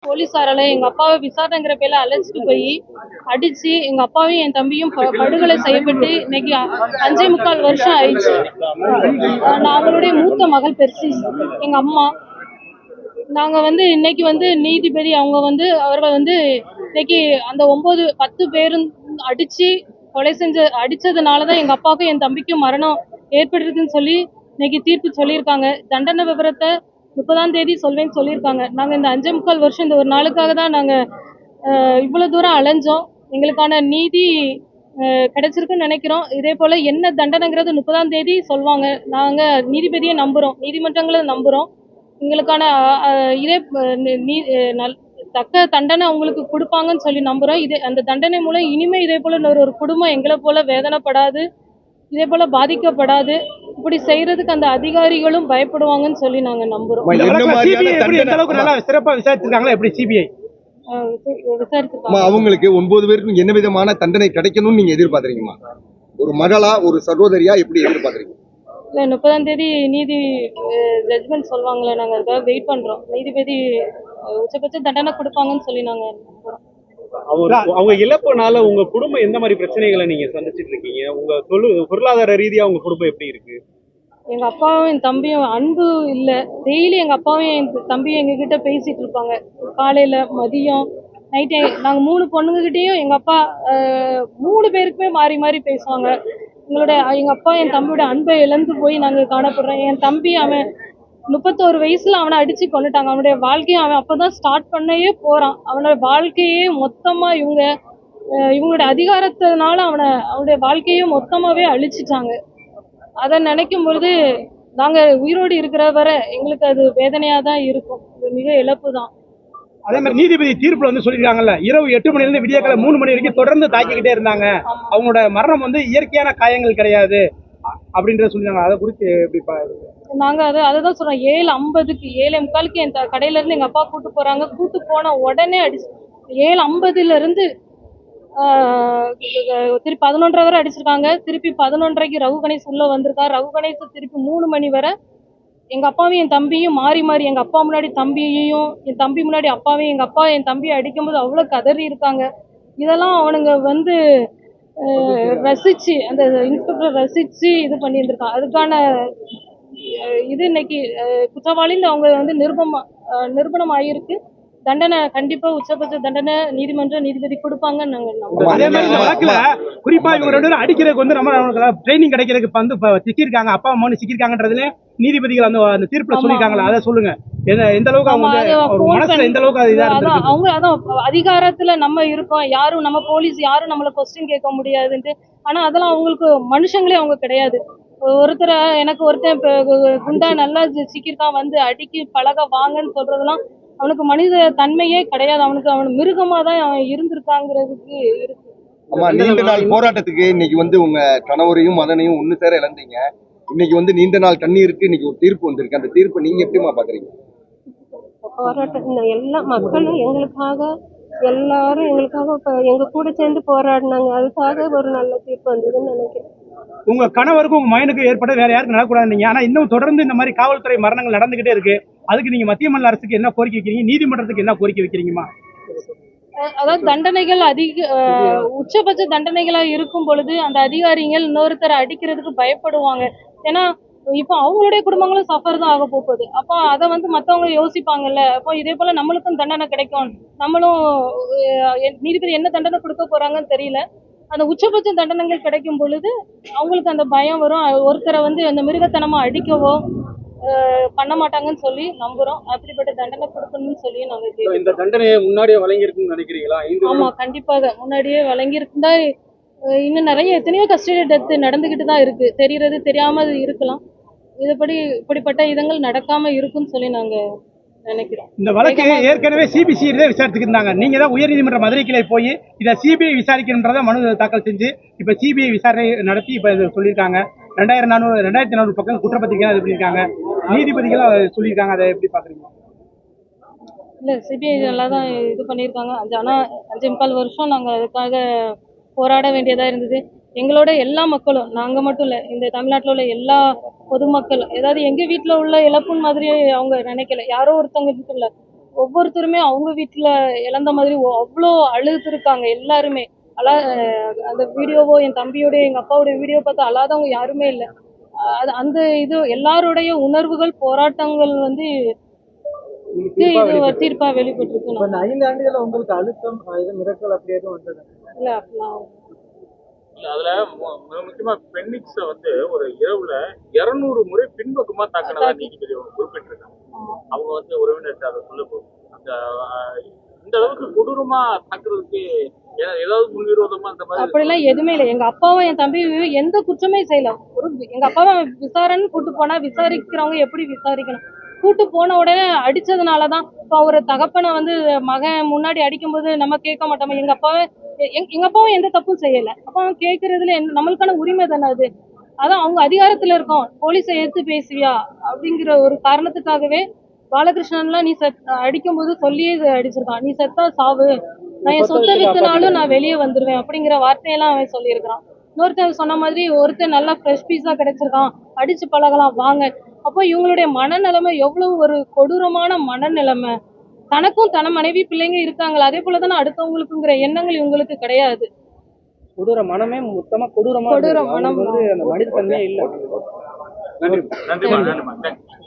போலீஸாரால எங்க அப்பாவை விசாரணைங்கிற பேர்ல அழைச்சிட்டு போய் அடிச்சு எங்க அப்பாவையும் என் தம்பியும் படுகொலை செய்யப்பட்டு இன்னைக்கு 5.25 வருஷம் ஆயிடுச்சு. நான் அவங்களுடைய மூத்த மகள் பெருசி, எங்க அம்மா. நாங்க இன்னைக்கு நீதிபதி அவர்கள் இன்னைக்கு அந்த 9-10 பேரும் அடிச்சு கொலை அடிச்சதுனாலதான் எங்க அப்பாவுக்கும் என் தம்பிக்கும் மரணம் ஏற்படுறதுன்னு சொல்லி இன்னைக்கு தீர்ப்பு சொல்லியிருக்காங்க. தண்டனை விவரத்தை 30ஆம் தேதி சொல்வேன்னு சொல்லியிருக்காங்க. நாங்க இந்த 5.25 வருஷம் இந்த ஒரு நாளுக்காக தான் நாங்க இவ்வளவு தூரம் அலைஞ்சோம். எங்களுக்கான நீதி கிடைச்சிருக்குன்னு நினைக்கிறோம். இதே போல என்ன தண்டனைங்கிறது 30ஆம் தேதி சொல்லுவாங்க. நாங்க நீதிபதியை நம்புறோம், நீதிமன்றங்களை நம்புறோம். எங்களுக்கான இதே தக்க தண்டனை அவங்களுக்கு கொடுப்பாங்கன்னு சொல்லி நம்புறோம். அந்த தண்டனை மூலம் இனிமே இதே போல ஒரு குடும்பம் எங்களை போல வேதனைப்படாது, இதே போல பாதிக்கப்படாது. இப்படி செய்யறதுக்கு அந்த அதிகாரிகளும் பயப்படுவாங்கன்னு சொல்லி நாங்க நம்புறோம். அவங்களுக்கு 9 பேருக்கும் என்ன விதமான தண்டனை கிடைக்கணும்னு நீங்க எதிர்பார்க்கறீங்கம்மா? ஒரு மகளா, ஒரு சகோதரியா எப்படி எதிர்பார்க்கறீங்க? 30ஆம் தேதி நீதி ஜட்ஜ்மெண்ட் சொல்லுவாங்களே, நாங்க அதுக்காக வெயிட் பண்றோம். நீதிபதி உச்சபட்ச தண்டனை கொடுப்பாங்கன்னு சொல்லி நாங்க நம்புறோம். அவங்க இழப்புனால உங்க குடும்பம் எந்த மாதிரி பிரச்சனைகளை நீங்க சந்திச்சிட்டு இருக்கீங்க? உங்க பொருளாதார ரீதியா உங்க குடும்பம் எப்படி இருக்கு? எங்க அப்பாவும் என் தம்பியும் அன்பு இல்ல. டெய்லி எங்க அப்பாவும் என் தம்பியும் எங்க கிட்ட பேசிட்டு இருப்பாங்க. காலையில, மதியம், நைட்டு. நாங்க 3 பொண்ணுங்ககிட்டயும் எங்க அப்பா 3 பேருக்குமே மாறி மாறி பேசுவாங்க. எங்க அப்பா என் தம்பியோட அன்பை இழந்து போய் நாங்க காணப்படுறோம். என் தம்பி அவன் 31 வயசுல அவனை அடிச்சு கொண்டுட்டாங்க. அவனுடைய வாழ்க்கையை அவன் அப்பதான் ஸ்டார்ட் பண்ணவே போறான். அவனோட வாழ்க்கையே மொத்தமா இவங்களுடைய அதிகாரத்தினால அவனுடைய வாழ்க்கையே மொத்தமாவே அழிச்சிட்டாங்க. அதை நினைக்கும் பொழுது நாங்க உயிரோடு இருக்கிற வரை எங்களுக்கு அது வேதனையா தான் இருக்கும். மிக இழப்பு தான். அதே மாதிரி நீதிபதி தீர்ப்புல சொல்லிருக்காங்கல்ல, இரவு 8 மணில இருந்து விடியக்காலை 3 மணி வரைக்கும் தொடர்ந்து தாக்கிக்கிட்டே இருந்தாங்க. அவங்களோட மரணம் இயற்கையான காயங்கள் கிடையாது அப்படின்றத சொல்லிருக்காங்க. அதை குறித்து எப்படி நாங்க அதான் சொல்றோம். 7:50க்கு 7:45க்கு என் கடையில இருந்து எங்க அப்பா கூட்டு போறாங்க. கூட்டு போன உடனே 7:50ல இருந்து திருப்பி 11:30 வரை அடிச்சிருக்காங்க. திருப்பி 11:30க்கு ரகு கணேஷ் உள்ள வந்திருக்காரு. ரகு கணேஷ் திருப்பி 3 மணி வரை எங்க அப்பாவையும் என் தம்பியும் மாறி மாறி, எங்க அப்பா முன்னாடி தம்பியையும், என் தம்பி முன்னாடி அப்பாவையும், எங்க அப்பா என் தம்பியை அடிக்கும்போது அவ்வளவு கதறி இருக்காங்க. இதெல்லாம் அவனுங்க ரசிச்சு, அந்த இன்ஸ்பெக்டர் ரசிச்சு இது பண்ணி இருந்திருக்கான். அதுக்கான இது இன்னைக்கு குற்றவாளின்னு அவங்க நிரூபணம் ஆகியிருக்கு. தண்டனை கண்டிப்பா உச்சபட்ச தண்டனை நீதிபதி கொடுப்பாங்கன்னு நாங்க நம்புறோம். அதே மாதிரி இந்த வழக்குல குறிப்பா இவங்க 2 பேரும் அடிக்கிறதுக்கு நம்ம ட்ரைனிங் கிடைக்கிறதுக்கு சிக்கிருக்காங்க, அப்பா அம்மா சிக்கிருக்காங்கன்றதுல நீதிபதிகள் அந்த தீர்ப்புல சொல்லிருக்காங்களா? அதை சொல்லுங்க. எந்த அளவுக்கு அவங்க மனசுல எந்த அளவுக்கு அவங்க அதான் அதிகாரத்துல நம்ம இருக்கோம், யாரும் நம்ம போலீஸ் யாரும் நம்மள கொஸ்டின் கேட்க முடியாதுன்ட்டு. ஆனா அதெல்லாம் அவங்களுக்கு மனுஷங்களே அவங்க கிடையாது. எனக்கு ஒருத்தன் குண்டா நல்லா சிக்கிருக்கான், அடிக்கி பழக வாங்கன்னு சொல்றதெல்லாம் அவனுக்கு மனித தன்மையே கிடையாது. அவன் மிருகமா தான் அவன் இருந்திருக்காங்கிறதுக்கு இருக்கு. ஆமா, நீண்ட நாள் போராட்டத்துக்கு இன்னைக்கு உங்க கணவரையும் மகனையும் ஒண்ணு சேர இழந்தீங்க. இன்னைக்கு நீண்ட நாள் கண்ணீருக்கு இன்னைக்கு ஒரு தீர்ப்பு வந்திருக்கு. அந்த தீர்ப்பை நீங்க எப்படிமா பாக்குறீங்க? போராட்டம் எல்லா மக்களும் எல்லாரும் எங்களுக்காக எங்க கூட சேர்ந்து போராடினாங்க. அதுக்காக ஒரு நல்ல தீர்ப்பு வந்ததுன்னு நினைக்கிறேன். உங்க கணவருக்கும் உங்க மகனுக்கும் ஏற்பட வேற யாருக்கும் நடக்கூடாது. ஆனா இன்னும் தொடர்ந்து இந்த மாதிரி காவல்துறை மரணங்கள் நடந்துகிட்டே இருக்கு. அதுக்கு நீங்க மத்திய மாநில அரசுக்கு என்ன கோரிக்கை வைக்கிறீங்க? நீதிமன்றத்துக்கு என்ன கோரிக்கை வைக்கிறீங்கம்மா? அதாவது தண்டனைகள் உச்சபட்ச தண்டனைகளா இருக்கும் பொழுது அந்த அதிகாரிகள் இன்னொருத்தரை அடிக்கிறதுக்கு பயப்படுவாங்க. ஏன்னா இப்போ அவங்களுடைய குடும்பங்களும் சஃபர் தான் ஆக போகுது. அப்போ அதை மத்தவங்க யோசிப்பாங்கல்ல. அப்போ இதே போல நம்மளுக்கும் தண்டனை கிடைக்கும், நம்மளும் நீதிபதி என்ன தண்டனை கொடுக்க போறாங்கன்னு தெரியல. அந்த உச்சபட்ச தண்டனைகள் கிடைக்கும் பொழுது அவங்களுக்கு அந்த பயம் வரும். ஒருத்தரை அந்த மிருகத்தனமா அடிக்கவோ பண்ண மாட்டாங்கன்னு சொல்லி நம்புறோம். அப்படிப்பட்ட தண்டனை கொடுக்கணும்னு சொல்லி நாங்க இந்த தண்டனையை முன்னாடியே வழங்கியிருக்குன்னு நினைக்கிறீங்களா? ஆமா, கண்டிப்பாக முன்னாடியே வழங்கியிருந்தா இன்னும் நிறைய எத்தனையோ கஸ்டடி டெத் நடந்துகிட்டு தான் இருக்கு. தெரியறது தெரியாம இருக்கலாம். இப்படிப்பட்ட இதங்கள் நடக்காம இருக்குன்னு சொல்லி நாங்க நினைக்கிறோம். இந்த வழக்கு ஏற்கனவே சிபிசிஐடி விசாரிச்சுட்டு இருந்தாங்க. நீங்க தான் உயர்நீதிமன்ற மதுரை கிளை போய் இதை சிபிஐ விசாரிக்கின்றத மனு தாக்கல் செஞ்சு இப்ப சிபிஐ விசாரணை நடத்தி இப்ப சொல்லியிருக்காங்க. 2400 பக்கம் குற்றப்பத்திரிக்கை இது பண்ணியிருக்காங்க. நீதிபதிகள் சொல்லியிருக்காங்க. அதை எப்படி பாக்குறீங்க? இல்ல, சிபிஐ நல்லா தான் இது பண்ணியிருக்காங்க. ஆனா 5.25 வருஷம் நாங்க அதுக்காக போராட வேண்டியதா இருந்தது. எங்களோட எல்லா மக்களும், நாங்க மட்டும் இல்ல, இந்த தமிழ்நாட்டில் உள்ள எல்லா பொதுமக்கள், ஏதாவது எங்க வீட்டுல உள்ள இழப்புன்னு மாதிரி அவங்க நினைக்கல. யாரோ ஒருத்தவங்க இல்ல, ஒவ்வொருத்தருமே அவங்க வீட்டுல இழந்த மாதிரி அவ்வளோ அழுதுருக்காங்க எல்லாருமே. அந்த வீடியோவோ என் தம்பியோட எங்க அப்பாவோட வீடியோ பார்த்து அழாதவங்க யாருமே இல்லை. அது அந்த இது எல்லாருடைய உணர்வுகள் போராட்டங்கள் வந்து தீர்ப்பா வெளிப்பட்டிருக்கு. இந்த 5 ஆண்டுகள உங்களுக்கு அழுத்தம் இது மிரட்டல் அப்படி எதுவும் வந்தது இல்ல அப்படிலாம் இல்ல, அதுல மிக முக்கியமா பெண்ணிக்ஸ வந்து ஒரு இரவுல 200 முறை பின்பக்கமா தாக்கினதா நீதிபதி குறிப்பிட்டிருக்காங்க. அவங்க வந்து உறவினர்கிட்ட அதை சொல்ல போகுது. அந்த இந்த அளவுக்கு கொடூரமா தாக்குறதுக்கு ஏதாவது முன்விரோதமா அந்த மாதிரி அப்படிலாம் எதுவுமே இல்லை. எங்க அப்பாவும் என் தம்பியும் எந்த குற்றமே செய்யல. எங்க அப்பாவை விசாரணைன்னு கூட்டு போனா விசாரிக்கிறவங்க எப்படி விசாரிக்கணும்? கூட்டு போன உடனே அடிச்சதுனாலதான் இப்ப ஒரு தகப்பனை வந்து மகன் முன்னாடி அடிக்கும்போது நம்ம கேட்க மாட்டோமா? எங்க அப்பாவும் எந்த தப்பும் செய்யல. அப்ப அவன் கேட்கறதுல நம்மளுக்கான உரிமை தானே அது. அதான் அவங்க அதிகாரத்துல இருக்கோம், போலீஸை எடுத்து பேசுவியா அப்படிங்கிற ஒரு காரணத்துக்காகவே பாலகிருஷ்ணன்லாம் நீ அடிக்கும்போது சொல்லியே அடிச்சிருக்கான். நீ செத்தா சாவு, நான் என் சொத்தை வித்துனாலும் நான் வெளியே வந்துருவேன் அப்படிங்கிற வார்த்தையெல்லாம் அவன் சொல்லியிருக்கிறான். இன்னொருத்தன் சொன்ன மாதிரி ஒருத்தன் நல்லா ஃப்ரெஷ் பீஸா கிடைச்சிருக்கான், அடிச்சு பழகலாம் வாங்க. அப்போ இவங்களுடைய மனநிலைமை எவ்வளவு ஒரு கொடூரமான மனநிலைமை. தனக்கும் தன மனைவி பிள்ளைங்க இருக்காங்களா, அதே போலதானே அடுத்தவங்களுக்குங்கிற எண்ணங்கள் இவங்களுக்கு கிடையாது. கொடூர மனமே மொத்தமா கொடூரமா கொடூர மனம் அந்த மனித தன்மையே இல்ல. நன்றிமா.